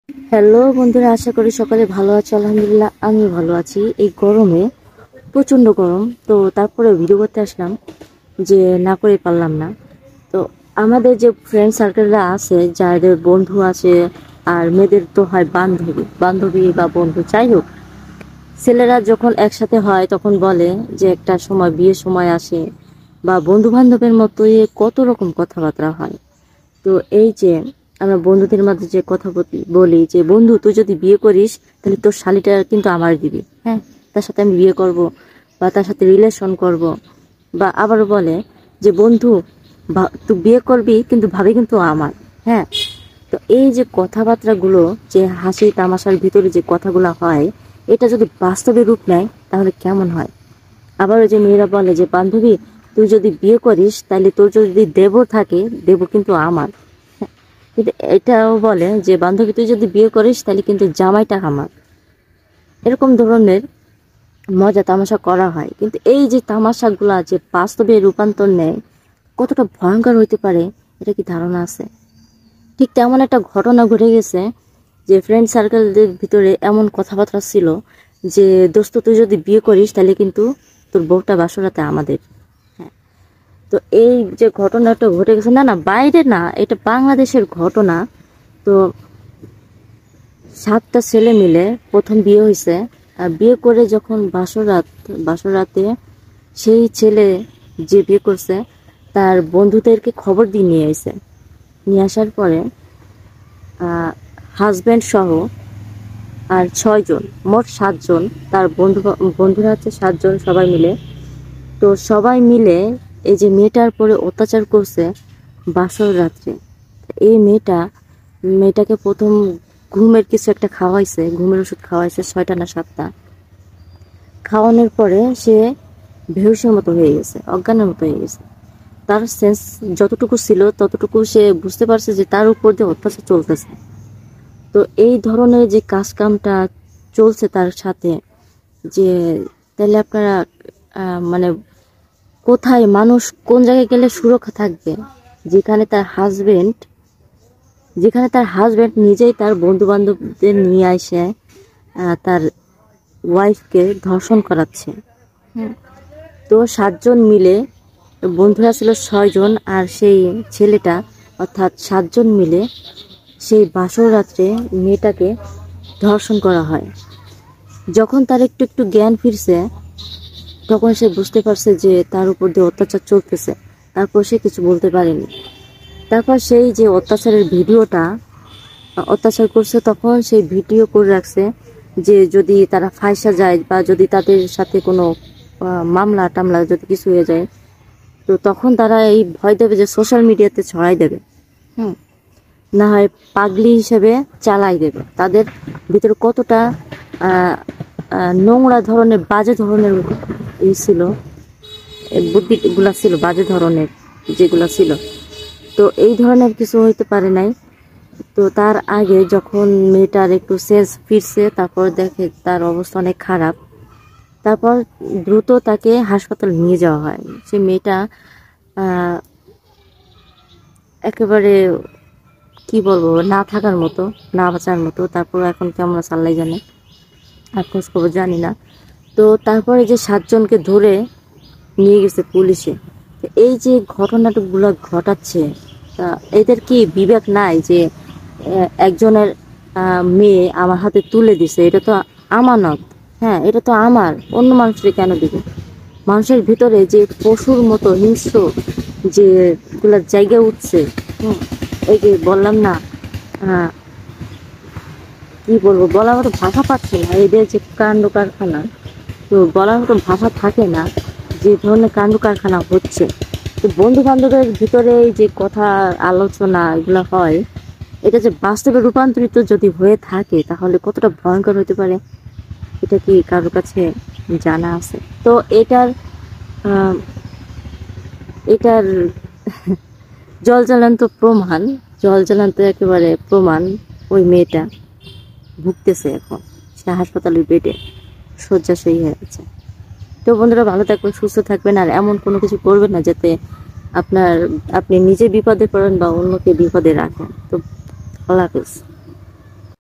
Hello বন্ধুরা, আশা করি সকালে ভালো আছো। আলহামদুলিল্লাহ আমি ভালো আছি। এই গরমে প্রচন্ড গরম, তো তারপরে ভিডিও করতে আসলাম যে না করে পারলাম না। তো আমাদের যে ফ্রেন্ড সার্কেলরা আছে, যাদের বন্ধু আছে, আর মেয়েদের তো হয় বান্ধবী বান্ধবী বা বন্ধু, যাই হোক, ছেলেরা যখন একসাথে হয় তখন বলে যে একটা সময় বিয়ের সময় আসে, বা বন্ধু বান্ধবের মতোই কত রকম কথাবার্তা হয়। তো এই যে আমরা বন্ধুদের মাঝে যে কথা বলি যে বন্ধু তুই যদি বিয়ে করিস তাহলে তোর শালিটা কিন্তু আমার দিবি, হ্যাঁ, তার সাথে আমি বিয়ে করব বা তার সাথে রিলেশন করব। বা আবারও বলে যে বন্ধু তুই বিয়ে করবি কিন্তু ভাবি কিন্তু আমার, হ্যাঁ। তো এই যে কথাবার্তাগুলো, যে হাসি তামাশার ভিতরে যে কথাগুলো হয়, এটা যদি বাস্তবে রূপ নেয় তাহলে কেমন হয়। আবার ওই যে মেয়েরা বলে যে বান্ধবী তুই যদি বিয়ে করিস তাহলে তোর যদি দেবর থাকে, দেবর কিন্তু আমার। কিন্তু এটাও বলে যে বান্ধবী তুই যদি বিয়ে করিস তাহলে কিন্তু জামাইটা আমার। এরকম ধরনের মজা তামাশা করা হয়, কিন্তু এই যে তামাশাগুলা যে বাস্তবে রূপান্তর নেয়, কতটা ভয়ঙ্কর হইতে পারে এটা কি ধারণা আছে? ঠিক তেমন একটা ঘটনা ঘটে গেছে যে ফ্রেন্ড সার্কেলদের ভিতরে এমন কথাবার্তা ছিল যে দোস্ত তুই যদি বিয়ে করিস তাহলে কিন্তু তোর বউটা বাসরাতে আমাদের। হ্যাঁ, তো এই যে ঘটনাটা ঘটে গেছে, না না বাইরে না, এটা বাংলাদেশের ঘটনা। তো 7টা ছেলে মিলে প্রথম বিয়ে হয়েছে, আর বিয়ে করে যখন বাসরাতে সেই ছেলে যে বিয়ে করছে তার বন্ধুদেরকে খবর দিয়ে নিয়ে আসে। নিয়ে আসার পরে হাজব্যান্ড সহ আর 6 জন, মোট 7 জন, তার বন্ধুরা হচ্ছে 7 জন সবাই মিলে। তো সবাই মিলে এই যে মেয়েটার পরে অত্যাচার করছে বাসর রাত্রে। এই মেয়েটাকে প্রথম ঘুমের কিছু একটা খাওয়াইছে, ঘুমের ওষুধ খাওয়াইছে 6টা না 7টা। খাওয়ানোর পরে সে বেহুশের মতো হয়ে গেছে, অজ্ঞানের মতো হয়ে গেছে। তার সেন্স যতটুকু ছিল ততটুকু সে বুঝতে পারছে যে তার উপর দিয়ে অত্যাচার চলতেছে। তো এই ধরনের যে কাজকামটা চলছে তার সাথে, যে তাহলে আপনারা মানে কোথায় মানুষ কোন জায়গায় গেলে সুরক্ষা থাকবে, যেখানে তার হাজবেন্ড নিজেই তার বন্ধু বান্ধবদের নিয়ে আসে তার ওয়াইফকে ধর্ষণ করাচ্ছে। তো 7 জন মিলে, বন্ধুরা ছিল 6 জন, আর সেই ছেলেটা, অর্থাৎ 7 জন মিলে সেই বাসর রাত্রে মেয়েটাকে ধর্ষণ করা হয়। যখন তার একটু একটু জ্ঞান ফিরছে তখন সে বুঝতে পারছে যে তার উপর দিয়ে অত্যাচার চলতেছে, তারপর সে কিছু বলতে পারেনি। তারপর সেই যে অত্যাচার করছে তখন সেই ভিডিও করে রাখছে, যে যদি তারা ফাঁসা যায় বা যদি তাদের সাথে কোনো মামলা টামলা যদি কিছু হয়ে যায়, তো তখন তারা এই ভয় দেবে যে সোশ্যাল মিডিয়াতে ছড়াই দেবে, না হয় পাগলি হিসেবে চালাই দেবে। তাদের ভিতরে কতটা নোংরা ধরনের, বাজে ধরনের ছিল, বুদ্ধিগুলা ছিল বাজে ধরনের যেগুলা ছিল। তো এই ধরনের কিছু হইতে পারে নাই। তো তার আগে যখন মেয়েটার একটু সেন্স ফিরছে, তারপর দেখে তার অবস্থা অনেক খারাপ। তারপর দ্রুত তাকে হাসপাতাল নিয়ে যাওয়া হয়। সে মেয়েটা একেবারে কি বলবো, না থাকার মতো, না বাঁচার মতো। তারপর এখন কেমন আছে আল্লাহ জানে, আর খোঁজ খবর জানি না। তো তারপরে যে 7 জনকে ধরে নিয়ে গেছে পুলিশে। এই যে ঘটনাগুলো ঘটাচ্ছে, তা এদের কি বিবেক নাই যে একজনের মেয়ে আমার হাতে তুলে দিছে, এটা তো আমানত, হ্যাঁ, এটা তো আমার, অন্য মানুষের কেন দিবে? মানুষের ভিতরে যে পশুর মতো হিংস্র যে গুলা জায়গা উঠছে, এই যে বললাম না, কি বলবো, বলার মতো ভাষা পাচ্ছি না। এদের যে কাণ্ড কারখানা, তো বলার মতো ভাষা থাকে না, যে ধরনের কাণ্ড কারখানা হচ্ছে। তো বন্ধু বান্ধবের ভিতরে এই যে কথা আলোচনা এগুলো হয়, এটা যে বাস্তবে রূপান্তরিত যদি হয়ে থাকে তাহলে কতটা ভয়ঙ্কর হতে পারে, এটা কি কারোর কাছে জানা আছে? তো আহ, এটার জল জ্বলন্ত একেবারে প্রমাণ, ওই মেয়েটা ভুগতেছে এখন, সে হাসপাতালের বেডে শয্যাশয়ী হয়ে আছে। তো বন্ধুরা, ভালো থাকবেন, সুস্থ থাকবেন, আর এমন কোনো কিছু করবেন না যাতে আপনি নিজে বিপদে পড়েন বা অন্যকে বিপদে রাখেন। তো আল্লাহ হাফিজ।